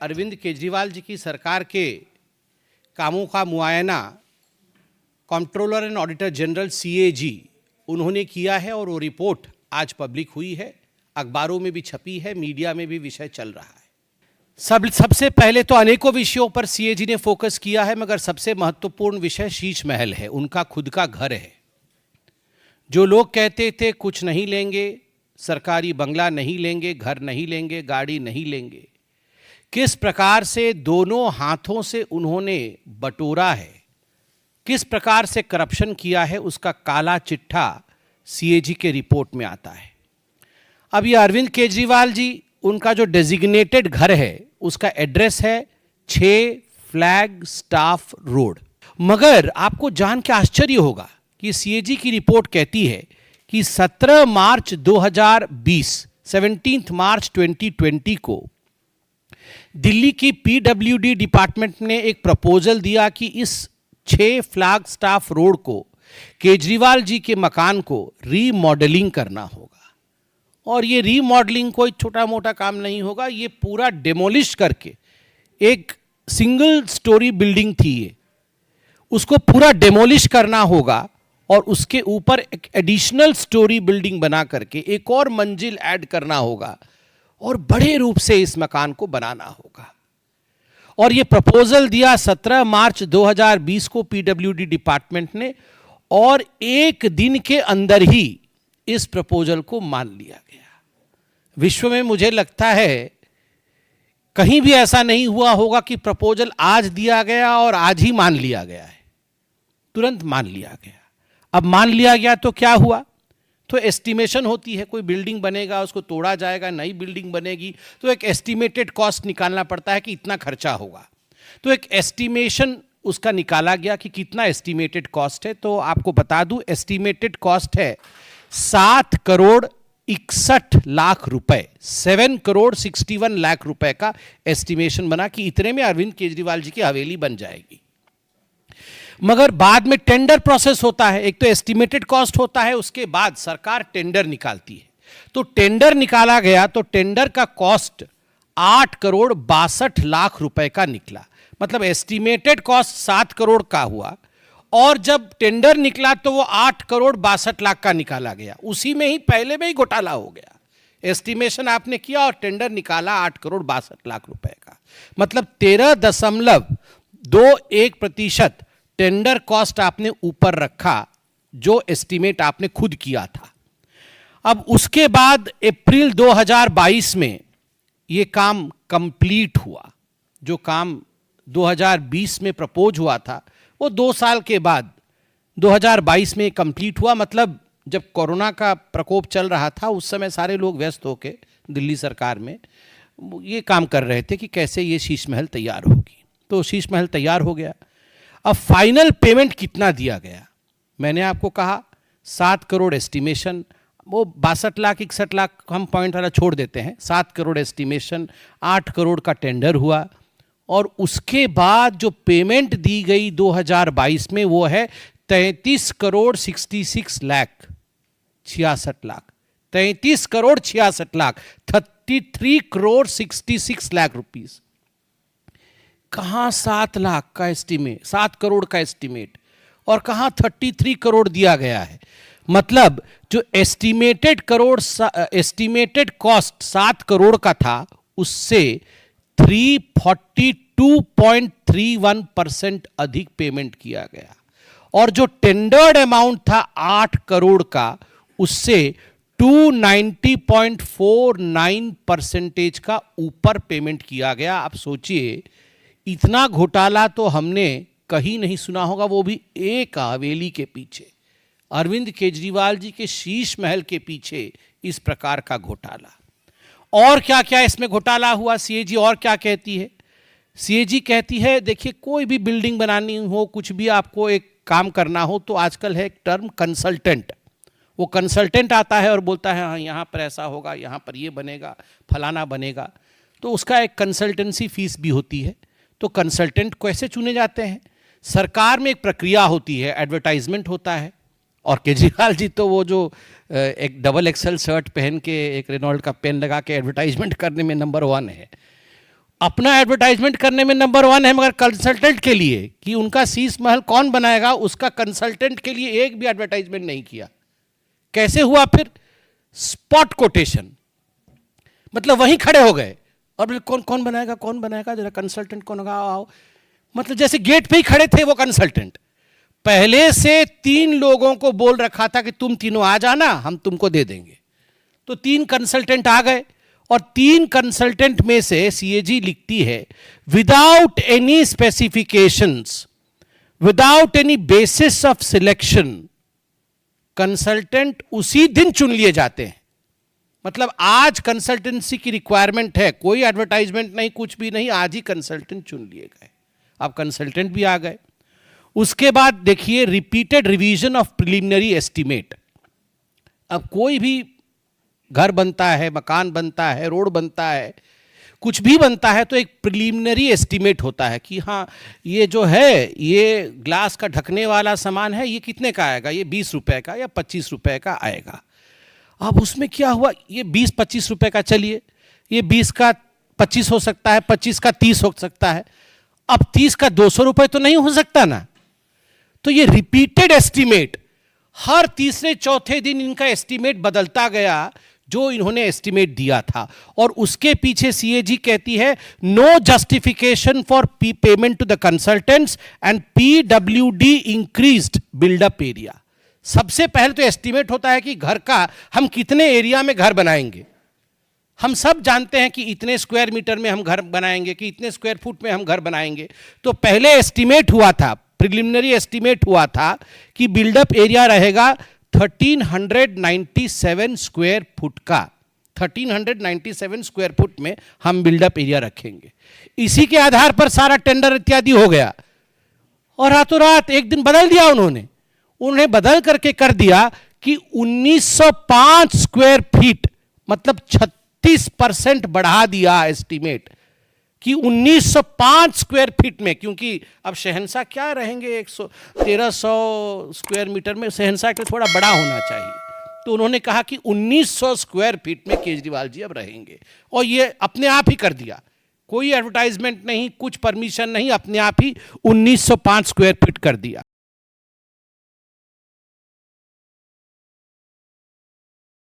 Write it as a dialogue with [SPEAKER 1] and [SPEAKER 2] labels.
[SPEAKER 1] अरविंद केजरीवाल जी की सरकार के कामों का मुआयना controller and auditor general CAG उन्होंने किया है और वो रिपोर्ट आज पब्लिक हुई है, अखबारों में भी छपी है, मीडिया में भी विषय चल रहा है। सबसे पहले तो अनेकों विषयों पर सीएजी ने फोकस किया है, मगर सबसे महत्वपूर्ण विषय शीश महल है, उनका खुद का घर है। जो लोग कहते थे कुछ नहीं लेंगे, सरकारी बंगला नहीं लेंगे, घर नहीं लेंगे, गाड़ी नहीं लेंगे, किस प्रकार से दोनों हाथों से उन्होंने बटोरा है, किस प्रकार से करप्शन किया है, उसका काला चिट्ठा सीएजी के रिपोर्ट में आता है। अब ये अरविंद केजरीवाल जी, उनका जो डेजिग्नेटेड घर है उसका एड्रेस है 6 फ्लैग स्टाफ रोड। मगर आपको जान के आश्चर्य होगा कि सीएजी की रिपोर्ट कहती है कि 17 मार्च 2020 17 मार्च 2020 को दिल्ली की पीडब्ल्यूडी डिपार्टमेंट ने एक प्रपोजल दिया कि इस 6 फ्लैग स्टाफ रोड को, केजरीवाल जी के मकान को रीमॉडलिंग करना होगा। और ये रीमॉडलिंग कोई छोटा मोटा काम नहीं होगा, ये पूरा डेमोलिश करके, एक सिंगल स्टोरी बिल्डिंग थी ये, उसको पूरा डेमोलिश करना होगा और उसके ऊपर एक एडिशनल स्टोरी बिल्डिंग बना करके एक और मंजिल ऐड करना होगा और बड़े रूप से इस मकान को बनाना होगा। और ये प्रपोजल दिया 17 मार्च 2020 को पीडब्ल्यूडी डिपार्टमेंट ने, और एक दिन के अंदर ही इस प्रपोजल को मान लिया गया। विश्व में मुझे लगता है कहीं भी ऐसा नहीं हुआ होगा कि प्रपोजल आज दिया गया और आज ही मान लिया गया है, तुरंत मान लिया गया। अब मान लिया गया तो क्या हुआ? तो एस्टिमेशन होती है, कोई बिल्डिंग बनेगा, उसको तोड़ा जाएगा, नई बिल्डिंग बनेगी, तो एक एस्टिमेटेड कॉस्ट निकालना पड़ता है कि इतना खर्चा होगा। तो एक एस्टिमेशन उसका निकाला गया कि कितना एस्टिमेटेड कॉस्ट है। तो आपको बता दूं, एस्टिमेटेड कॉस्ट है 7 करोड़ 61 लाख रुपए, 7 करोड़ 61 लाख रुपए का एस्टिमेशन बना कि इतने में अरविंद केजरीवाल जी की हवेली बन जाएगी। मगर बाद में टेंडर प्रोसेस होता है, एक तो एस्टिमेटेड कॉस्ट होता है, उसके बाद सरकार टेंडर निकालती है। तो टेंडर निकाला गया तो टेंडर का कॉस्ट 8 करोड़ 62 लाख रुपए का निकला। मतलब एस्टिमेटेड कॉस्ट 7 करोड़ का हुआ और जब टेंडर निकला तो वो 8 करोड़ 62 लाख का निकाला गया। उसी में ही पहले में ही घोटाला हो गया। एस्टिमेशन आपने किया और टेंडर निकाला 8 करोड़ 62 लाख रुपए का, मतलब 13.21% टेंडर कॉस्ट आपने ऊपर रखा, जो एस्टीमेट आपने खुद किया था। अब उसके बाद अप्रैल 2022 में ये काम कंप्लीट हुआ। जो काम 2020 में प्रपोज हुआ था वो 2 साल के बाद 2022 में कंप्लीट हुआ। मतलब जब कोरोना का प्रकोप चल रहा था उस समय सारे लोग व्यस्त होकर दिल्ली सरकार में ये काम कर रहे थे कि कैसे ये शीश महल तैयार होगी। तो शीश महल तैयार हो गया। अब फाइनल पेमेंट कितना दिया गया? मैंने आपको कहा 7 करोड़ एस्टिमेशन, वो 62 लाख 61 लाख हम पॉइंट वाला छोड़ देते हैं, 7 करोड़ एस्टिमेशन, 8 करोड़ का टेंडर हुआ और उसके बाद जो पेमेंट दी गई 2022 में वो है 33 करोड़ 66 लाख 66 लाख 33 करोड़ 66 लाख 33 करोड़ 66 लाख रुपीस। कहाँ 7 लाख का एस्टीमेट, 7 करोड़ का एस्टीमेट, और कहाँ 33 करोड़ दिया गया है। मतलब जो एस्टीमेटेड कॉस्ट 7 करोड़ का था उससे 342.31% अधिक पेमेंट किया गया, और जो टेंडर्ड अमाउंट था 8 करोड़ का उससे 290.49% का ऊपर पेमेंट किया गया। आप सोचिए, इतना घोटाला तो हमने कहीं नहीं सुना होगा, वो भी एक हवेली के पीछे, अरविंद केजरीवाल जी के शीश महल के पीछे इस प्रकार का घोटाला। और क्या क्या इसमें घोटाला हुआ? सीएजी और क्या कहती है? सीएजी कहती है, देखिए कोई भी बिल्डिंग बनानी हो, कुछ भी आपको एक काम करना हो तो आजकल है एक टर्म कंसल्टेंट। वो कंसल्टेंट आता है और बोलता है हाँ यहाँ पर ऐसा होगा, यहाँ पर ये बनेगा, फलाना बनेगा। तो उसका एक कंसल्टेंसी फीस भी होती है। तो कंसल्टेंट कैसे चुने जाते हैं? सरकार में एक प्रक्रिया होती है, एडवर्टाइजमेंट होता है, और केजरीवाल जी तो वो जो एक डबल एक्सेल शर्ट पहन के एक रेनॉल्ड का पेन लगा के एडवर्टाइजमेंट करने में नंबर 1 है। अपना एडवर्टाइजमेंट करने में नंबर 1 है, मगर कंसल्टेंट के लिए कि उनका शीश महल कौन बनाएगा, उसका कंसल्टेंट के लिए एक भी एडवर्टाइजमेंट नहीं किया। कैसे हुआ फिर? स्पॉट कोटेशन, मतलब वहीं खड़े हो गए और बोले कौन कौन बनाएगा, कौन बनाएगा, जरा कंसल्टेंट कौन होगा, आओ। मतलब जैसे गेट पे ही खड़े थे वो कंसल्टेंट। पहले से 3 लोगों को बोल रखा था कि तुम तीनों आ जाना, हम तुमको दे देंगे। तो 3 कंसल्टेंट आ गए और 3 कंसल्टेंट में से सीएजी लिखती है, without any specifications, without any basis of selection, consultant उसी दिन चुन लिए जाते हैं। मतलब आज कंसल्टेंसी की रिक्वायरमेंट है, कोई एडवर्टाइजमेंट नहीं, कुछ भी नहीं, आज ही कंसल्टेंट चुन लिए गए। अब कंसल्टेंट भी आ गए। उसके बाद देखिए, repeated revision of preliminary estimate. अब कोई भी घर बनता है, मकान बनता है, रोड बनता है, कुछ भी बनता है, तो एक प्रिलिमिनरी एस्टीमेट होता है कि हाँ ये जो है, ये ग्लास का ढकने वाला सामान है, ये कितने का आएगा, ये 20 रुपए का या 25 रुपए का आएगा। अब उसमें क्या हुआ, ये 20-25 रुपए का, चलिए ये 20 का 25 हो सकता है, 25 का 30 हो सकता है, अब 30 का 200 रुपए तो नहीं हो सकता ना। तो ये रिपीटेड एस्टीमेट, हर तीसरे चौथे दिन इनका एस्टीमेट बदलता गया जो इन्होंने एस्टीमेट दिया था। और उसके पीछे सीएजी कहती है, no justification for payment to the consultants and PWD increased built up area. सबसे पहले तो एस्टीमेट होता है कि घर का हम कितने एरिया में घर बनाएंगे। हम सब जानते हैं कि इतने स्क्वायर मीटर में हम घर बनाएंगे, कि इतने स्क्वायर फुट में हम घर बनाएंगे। तो पहले एस्टीमेट हुआ था, प्रिलिमिनरी एस्टीमेट हुआ था कि बिल्डअप एरिया रहेगा 1397 स्क्वायर फुट का। 1397 स्क्वायर फुट में हम बिल्डअप एरिया रखेंगे। इसी के आधार पर सारा टेंडर इत्यादि हो गया और रातों रात एक दिन बदल दिया उन्होंने बदल करके कर दिया कि 1905 स्क्वायर फीट, मतलब 36% बढ़ा दिया एस्टीमेट कि 1905 स्क्वायर फीट में। क्योंकि अब शहंशाह क्या रहेंगे 1300 स्क्वायर मीटर में, शहंशाह के थोड़ा बड़ा होना चाहिए। तो उन्होंने कहा कि 1900 स्क्वायर फीट में केजरीवाल जी अब रहेंगे, और ये अपने आप ही कर दिया, कोई एडवर्टाइजमेंट नहीं, कुछ परमिशन नहीं, अपने आप ही 1905 स्क्वायर फीट कर दिया।